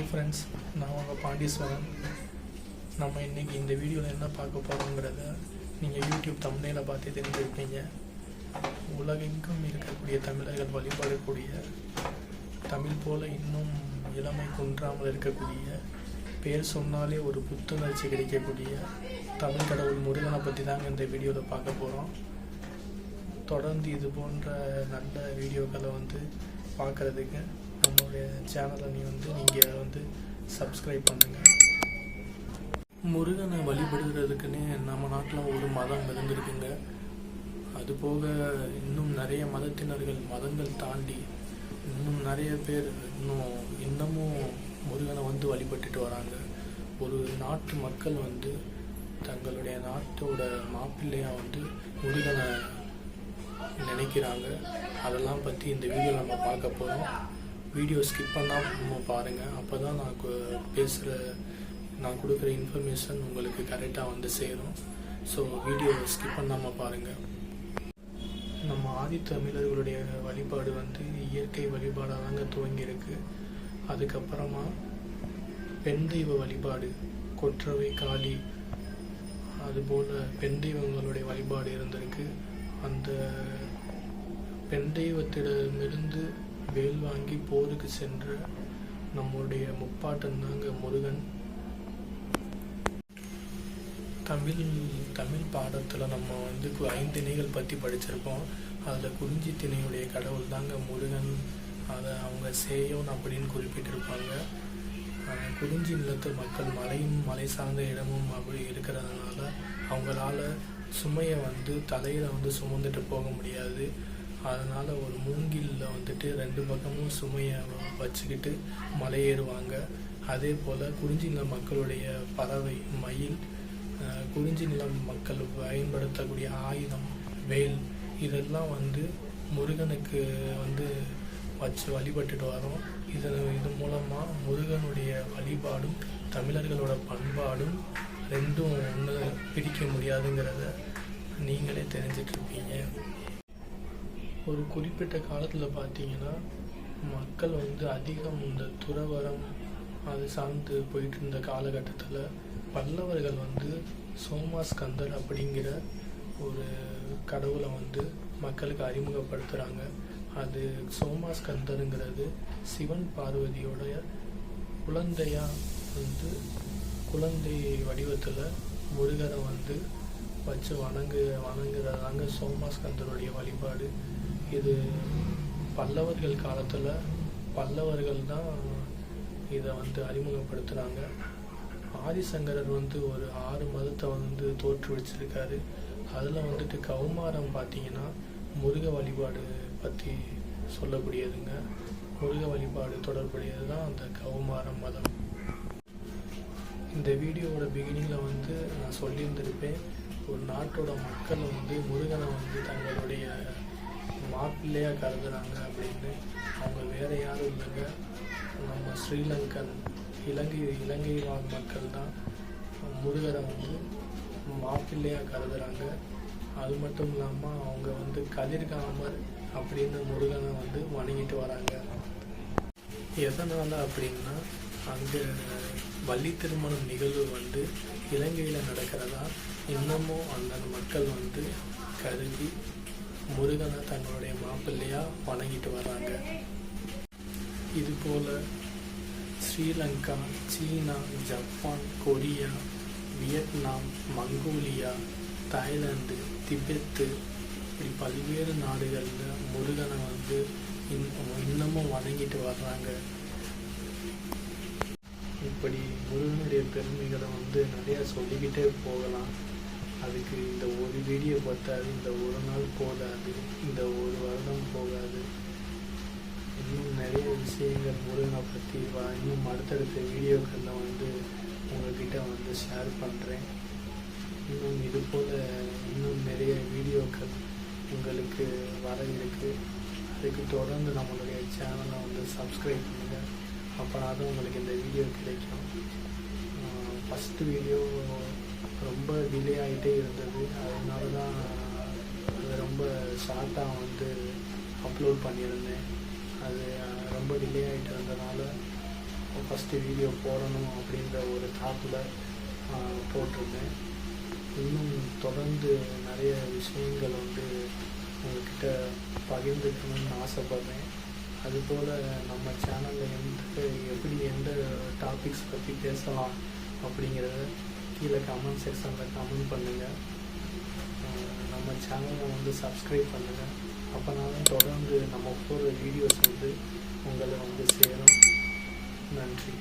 Hi friends, நான் உங்கள் பாண்டீஸ்வரன். நம்ம இன்றைக்கி இந்த வீடியோவில் என்ன பார்க்க போகிறோங்கிறத நீங்கள் யூடியூப் தம்ப்நெயிலை பார்த்து தெரிஞ்சிருப்பீங்க. உலகெங்கும் இருக்கக்கூடிய தமிழர்கள் வழிபடக்கூடிய, தமிழ் போல் இன்னும் இளமை குன்றாமல் இருக்கக்கூடிய, பேர் சொன்னாலே ஒரு புத்துணர்ச்சி கிடைக்கக்கூடிய தமிழ் கடவுள் முருகனை பற்றி தாங்க இந்த வீடியோவில் பார்க்க போகிறோம். தொடர்ந்து இது போன்ற நல்ல வீடியோக்களை பார்க்குறதுக்கு நம்மளுடைய சேனலை நீங்கள் சப்ஸ்கிரைப் பண்ணுங்கள். முருகனை வழிபடுகிறதுக்குன்னு நம்ம நாட்டில் ஒரு மதம் இருந்திருக்குங்க. அதுபோக இன்னும் நிறைய மதத்தினர்கள் மதங்கள் தாண்டி இன்னும் நிறைய பேர் இன்னமும் முருகனை வழிபட்டுட்டு வராங்க. ஒரு நாட்டு மக்கள் தங்களுடைய நாட்டோட மாப்பிள்ளையாக முருகனை நினைக்கிறாங்க. அதெல்லாம் பற்றி இந்த வீடியோ நம்ம பார்க்க போகிறோம். வீடியோ ஸ்கிப் பண்ணாமல் பாருங்கள். அப்போ தான் நான் கொடுக்குற இன்ஃபர்மேஷன் உங்களுக்கு கரெக்டாக சேரும். ஸோ வீடியோ ஸ்கிப் பண்ணாமல் பாருங்கள். நம்ம ஆதித்தமிழர்களுடைய வழிபாடு இயற்கை வழிபாடாக தாங்க துவங்கியிருக்கு. அதுக்கப்புறமா பெண் தெய்வ வழிபாடு, கொற்றவை, காளி, அதுபோல் பெண் தெய்வங்களுடைய வழிபாடு இருந்திருக்கு. அந்த பெண் தெய்வத்திடமிருந்து வேல் வாங்கி போருக்கு சென்ற நம்முடைய முப்பாட்டன் தாங்க முருகன். தமிழ் பாடத்தில் நம்ம 5 திணைகள் பற்றி படிச்சிருக்கோம். அதில் குறிஞ்சி திணையுடைய கடவுள் தாங்க முருகன். அதை அவங்க சேயோன் அப்படின்னு குறிப்பிட்டிருப்பாங்க. குறிஞ்சி நிலத்து மக்கள் மலையும் மலை சார்ந்த இடமும் அப்படி இருக்கிறதுனால அவங்களால சுமையை தலையில் சுமந்துட்டு போக முடியாது. அதனால் ஒரு மூங்கிலில் 2 பக்கமும் சுமையை வச்சுக்கிட்டு மலையேறுவாங்க. அதே போல் குறிஞ்சி நில மக்களுடைய பறவை மயில், குறிஞ்சி நிலம் மக்கள் பயன்படுத்தக்கூடிய ஆயுதம் வேல், இதெல்லாம் முருகனுக்கு வச்சு வழிபட்டுட்டு வரோம். இது மூலமாக முருகனுடைய வழிபாடும் தமிழர்களோட பண்பாடும் ரெண்டும் ஒன்று பிரிக்க முடியாதுங்கிறத நீங்களே தெரிஞ்சிட்ருப்பீங்க. ஒரு குறிப்பிட்ட காலத்தில் பார்த்தீங்கன்னா மக்கள் அதிகம் இந்த துறவரம் அது சார்ந்து போயிட்டு இருந்த காலகட்டத்தில் பல்லவர்கள் சோமாஸ்கந்தர் அப்படிங்கிற ஒரு கடவுளை மக்களுக்கு அறிமுகப்படுத்துகிறாங்க. அது சோமாஸ்கந்தருங்கிறது சிவன் பார்வதியோடைய குழந்தையாக குழந்தை வடிவத்தில் முருகரை வச்சு வணங்குறதாங்க சோமாஸ்கந்தருடைய வழிபாடு. இது பல்லவர்கள் காலத்தில் பல்லவர்கள் தான் இதை அறிமுகப்படுத்துகிறாங்க. ஆதிசங்கரர் ஒரு 6 மதத்தை தோற்றுவிச்சிருக்காரு. அதில் கௌமாரம் பார்த்தீங்கன்னா முருக வழிபாடு பற்றி சொல்லக்கூடியதுங்க. முருக வழிபாடு தொடர்புடையது தான் அந்த கௌமாரம் மதம். இந்த வீடியோவோட பிகினிங்கில் நான் சொல்லியிருந்திருப்பேன், ஒரு நாட்டோட மக்கள் முருகனை தங்களுடைய மாப்பிள்ளையாக கருதுகிறாங்க அப்படின்னு. அவங்க வேறு யாரும் இல்லைங்க, நம்ம ஸ்ரீலங்கன் இலங்கை வாழ் மக்கள் தான் முருகரை மாப்பிள்ளையாக கருதுகிறாங்க. அது மட்டும் இல்லாமல் அவங்க கதிர்காமர் அப்படின்னு முருகனை வணங்கிட்டு வராங்க. எதனால் அப்படின்னா அங்கே வள்ளி திருமணம் நிகழ்வு இலங்கையில் நடக்கிறதா இன்னமும் அந்த மக்கள் கருதி முருகனை தங்களுடைய மாப்பிள்ளையாக வணங்கிட்டு வராங்க. இதுபோல் Sri Lanka, China, Japan, Korea, Vietnam, Mongolia, Thailand, Tibet, இப்படி பல்வேறு நாடுகளில் முருகனை இன்னமும் வணங்கிட்டு வர்றாங்க. இப்படி முருகனுடைய பெருமைகளை நிறையா சொல்லிக்கிட்டே போகலாம். அதுக்கு இந்த ஒரு வீடியோ பார்த்தாது, இந்த ஒரு நாள் போதாது, இந்த ஒரு வருடம் போகாது. இன்னும் நிறைய விஷயங்கள் முருகனை பற்றி இன்னும் அடுத்தடுத்த வீடியோக்களில் உங்கள்கிட்ட ஷேர் பண்ணுறேன். இன்னும் இது போல் இன்னும் நிறைய வீடியோக்கள் உங்களுக்கு வர இருக்குது. அதுக்கு தொடர்ந்து நம்மளுடைய சேனலை சப்ஸ்கிரைப் பண்ணுங்கள். அப்போனா தான் உங்களுக்கு இந்த வீடியோ கிடைக்கும். ஃபஸ்ட்டு வீடியோ ரொம்ப டிலே ஆகிட்டே இருந்தது. அதனால தான் அது ரொம்ப ஷார்ட்டாக அப்லோட் பண்ணியிருந்தேன். அது ரொம்ப டிலே ஆகிட்டு இருந்ததுனால ஃபஸ்ட்டு வீடியோ போடணும் அப்படின்ற ஒரு தாட்டில் போட்டிருந்தேன். இன்னும் தொடர்ந்து நிறைய விஷயங்கள் வந்து உங்கள்கிட்ட பகிர்ந்துக்கணும்னு ஆசைப்பட்றேன். அதுபோல் நம்ம சேனலில் எப்படி எந்த டாபிக்ஸ் பற்றி பேசலாம் அப்படிங்கிறத கீழே கமெண்ட் செக்ஷனில் கமெண்ட் பண்ணுங்கள். நம்ம சேனலை வந்து சப்ஸ்கிரைப் பண்ணுங்கள். அப்போனா தான் தொடர்ந்து நம்ம போடுற வீடியோஸ் வந்து உங்களை வந்து சேரும். நன்றி.